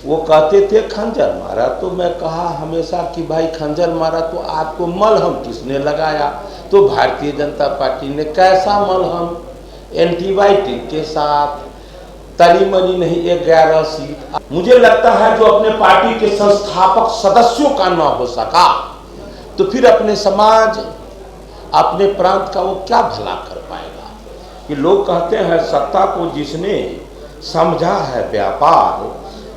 वो कहते थे खंजर मारा, तो मैं कहा हमेशा कि भाई खंजर मारा तो आपको मलहम किसने लगाया? तो भारतीय जनता पार्टी ने। कैसा मलहम? एंटीबायोटिक के साथ, तनी मनी नहीं, 11 सीट। मुझे लगता है जो अपने पार्टी के संस्थापक सदस्यों का ना हो सका तो फिर अपने समाज, अपने प्रांत का वो क्या भला कर पाएगा? कि लोग कहते हैं सत्ता को जिसने समझा है व्यापार,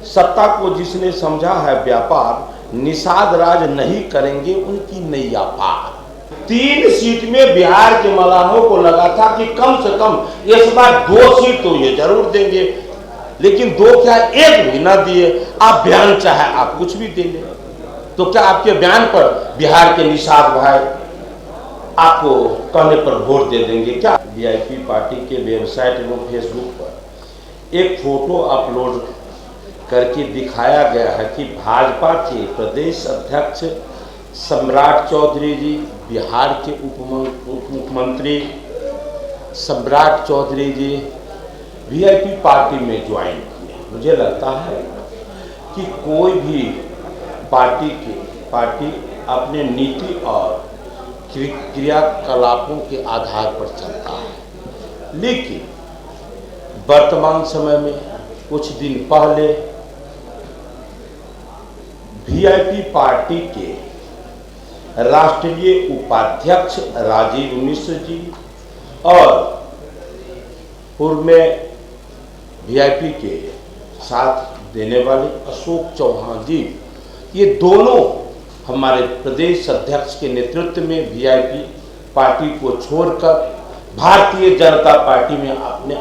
सत्ता को जिसने समझा है व्यापार, निषाद राज नहीं करेंगे उनकी नैया पार। 3 सीट में बिहार के मलाहों को लगा था कि कम से कम इस बार 2 सीट तो ये जरूर देंगे, लेकिन 2 क्या 1 भी ना दिए। आप बयान चाहे आप कुछ भी दे लें, तो क्या आपके बयान पर बिहार के निषाद भाई आपको कहने पर वोट दे देंगे क्या? वीआईपी पार्टी के वेबसाइट एवं फेसबुक पर एक फोटो अपलोड करके दिखाया गया है कि भाजपा के प्रदेश अध्यक्ष सम्राट चौधरी जी, बिहार के उप मुख्यमंत्री सम्राट चौधरी जी वीआईपी पार्टी में ज्वाइन किए। मुझे लगता है कि कोई भी पार्टी अपने नीति और क्रियाकलापों के आधार पर चलता है, लेकिन वर्तमान समय में कुछ दिन पहले वीआईपी पार्टी के राष्ट्रीय उपाध्यक्ष राजीव मिश्र जी और पूर्व में वीआईपी के साथ देने वाले अशोक चौहान जी, ये दोनों हमारे प्रदेश अध्यक्ष के नेतृत्व में वीआईपी पार्टी को छोड़कर भारतीय जनता पार्टी में अपने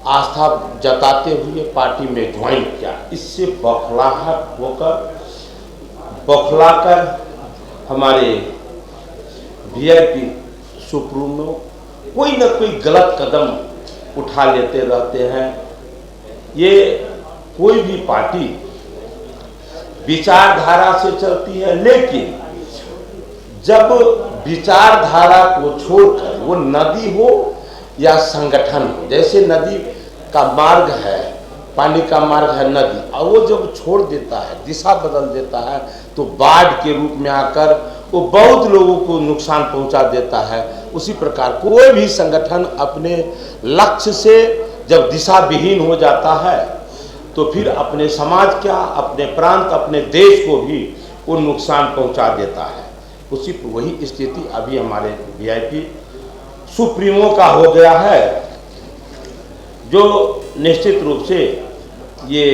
आस्था जताते हुए पार्टी में ज्वाइन किया। इससे बौखलाकर हमारे वीआईपी सुप्रीमो कोई न कोई गलत कदम उठा लेते रहते हैं। ये कोई भी पार्टी विचारधारा से चलती है, लेकिन जब विचारधारा को छोड़कर वो नदी हो या संगठन हो, जैसे नदी का मार्ग है, पानी का मार्ग है नदी, और वो जब छोड़ देता है, दिशा बदल देता है, तो बाढ़ के रूप में आकर वो बहुत लोगों को नुकसान पहुंचा देता है। उसी प्रकार कोई भी संगठन अपने लक्ष्य से जब दिशा विहीन हो जाता है तो फिर अपने समाज क्या, अपने प्रांत, अपने देश को भी वो नुकसान पहुंचा देता है। वही स्थिति अभी हमारे वीआईपी सुप्रीमो का हो गया है, जो निश्चित रूप से ये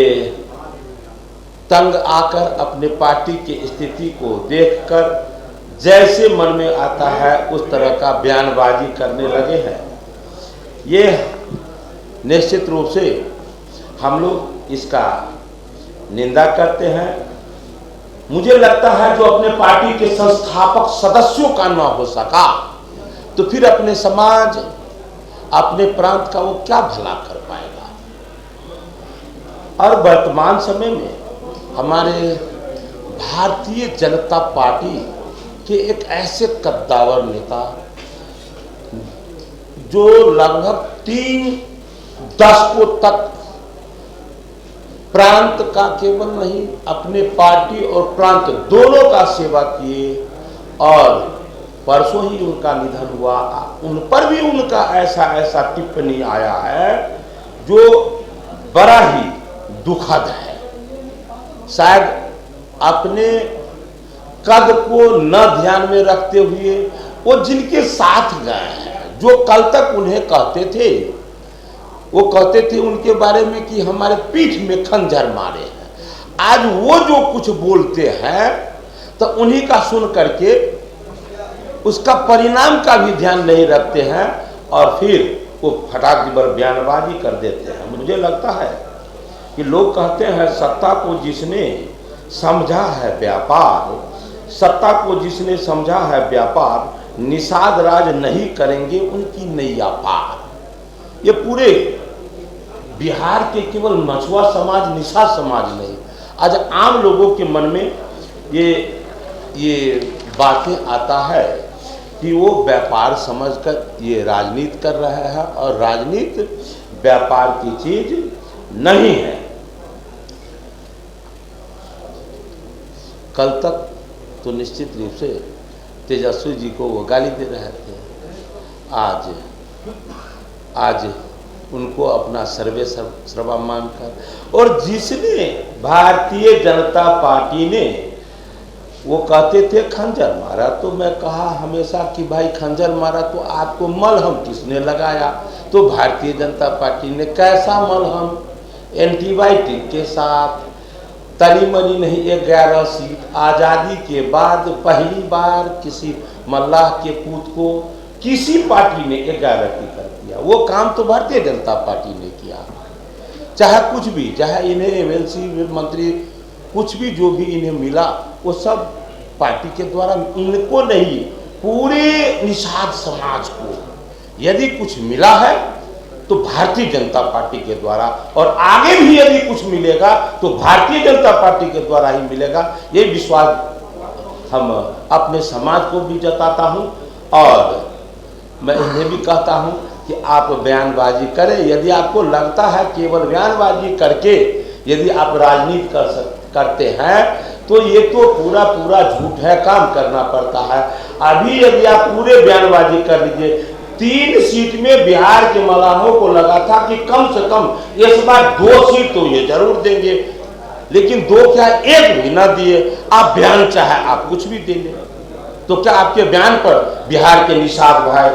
तंग आकर अपने पार्टी की स्थिति को देखकर जैसे मन में आता है उस तरह का बयानबाजी करने लगे हैं। ये निश्चित रूप से हम लोग इसका निंदा करते हैं। मुझे लगता है जो अपने पार्टी के संस्थापक सदस्यों का ना हो सका तो फिर अपने समाज, अपने प्रांत का वो क्या भला कर पाएगा? और वर्तमान समय में हमारे भारतीय जनता पार्टी के एक ऐसे कद्दावर नेता जो लगभग 3 दशकों तक प्रांत का केवल नहीं, अपने पार्टी और प्रांत दोनों का सेवा किए, और परसों ही उनका निधन हुआ। उन पर भी उनका ऐसा टिप्पणी आया है जो बड़ा ही दुखद है। शायद अपने कद को न ध्यान में रखते हुए वो जिनके साथ गए हैं, जो कल तक उन्हें कहते थे, वो कहते थे उनके बारे में कि हमारे पीठ में खंजर मारे हैं, आज वो जो कुछ बोलते हैं तो उन्हीं का सुन करके उसका परिणाम का भी ध्यान नहीं रखते हैं और फिर वो फटाक पर बयानबाजी कर देते हैं। मुझे लगता है कि लोग कहते हैं सत्ता को जिसने समझा है व्यापार, सत्ता को जिसने समझा है व्यापार, निषाद राज नहीं करेंगे उनकी नैया पार। ये पूरे बिहार के केवल मछुआ समाज, निषाद समाज नहीं, आज आम लोगों के मन में ये बातें आता है कि वो व्यापार समझकर ये राजनीति कर रहे हैं, और राजनीति व्यापार की चीज नहीं है। कल तक तो निश्चित रूप से तेजस्वी जी को वो गाली दे रहे थे, आज उनको अपना सर्वे सर्वा मानकर, और जिसने भारतीय जनता पार्टी ने वो कहते थे खंजर मारा, तो मैं कहा हमेशा कि भाई खंजर मारा तो आपको मलहम किसने लगाया? तो भारतीय जनता पार्टी ने। कैसा मलहम? एंटीबायोटिक के साथ, तनी मनी नहीं 11 सीट। आज़ादी के बाद पहली बार किसी मल्लाह के पूत को किसी पार्टी ने 11 टिकट दिया। वो काम तो भारतीय जनता पार्टी ने किया। चाहे कुछ भी, चाहे इन्हें एमएलसी मंत्री कुछ भी जो भी इन्हें मिला वो सब पार्टी के द्वारा, इनको नहीं पूरे निषाद समाज को यदि कुछ मिला है तो भारतीय जनता पार्टी के द्वारा, और आगे भी यदि कुछ मिलेगा तो भारतीय जनता पार्टी के द्वारा ही मिलेगा। ये विश्वास हम अपने समाज को भी जताता हूं, और मैं इन्हें भी कहता हूं कि आप बयानबाजी करें। यदि आपको लगता है केवल बयानबाजी करके यदि आप राजनीति करते हैं तो ये तो पूरा झूठ है, काम करना पड़ता है। अभी यदि आप पूरे बयानबाजी कर लीजिए, 3 सीट में बिहार के मलाहों को लगा था कि कम से कम इस बार 2 सीट तो ये जरूर देंगे, लेकिन 2 क्या 1 भी ना दिए। आप बयान चाहे आप कुछ भी दे लें, तो क्या आपके बयान पर बिहार के निषाद भाई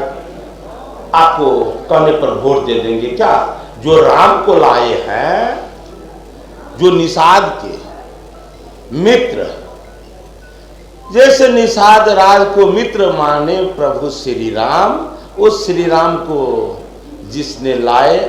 आपको कहने पर वोट दे देंगे क्या? जो राम को लाए हैं, जो निषाद के मित्र, जैसे निषाद राज को मित्र माने प्रभु श्री राम, उस श्री राम को जिसने लाए,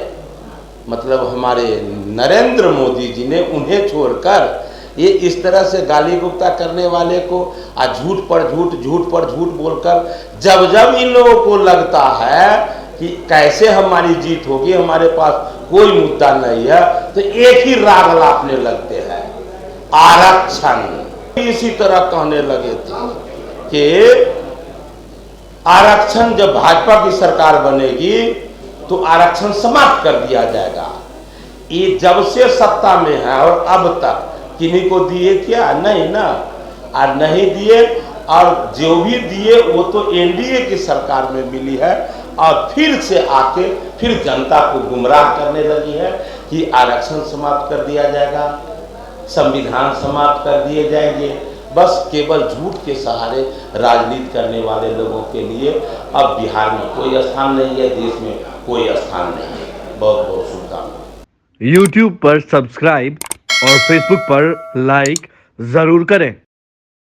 मतलब हमारे नरेंद्र मोदी जी ने, उन्हें छोड़कर ये इस तरह से गाली गुप्ता करने वाले को झूठ पर झूठ बोलकर, जब इन लोगों को लगता है कि कैसे हमारी जीत होगी, हमारे पास कोई मुद्दा नहीं है, तो एक ही राग लापने लगते हैं, आरक्षण। इसी तरह कहने लगे थे कि आरक्षण जब भाजपा की सरकार बनेगी तो आरक्षण समाप्त कर दिया जाएगा। ये जब से सत्ता में है और अब तक किन्हीं को दिए क्या? नहीं ना, और नहीं दिए, और जो भी दिए वो तो एनडीए की सरकार में मिली है, और फिर से आके फिर जनता को गुमराह करने लगी है कि आरक्षण समाप्त कर दिया जाएगा, संविधान समाप्त कर दिए जाएंगे। बस केवल झूठ के सहारे राजनीति करने वाले लोगों के लिए अब बिहार में कोई स्थान नहीं है, देश में कोई स्थान नहीं है। बहुत शुभकामनाएं। YouTube पर सब्सक्राइब और Facebook पर लाइक जरूर करें।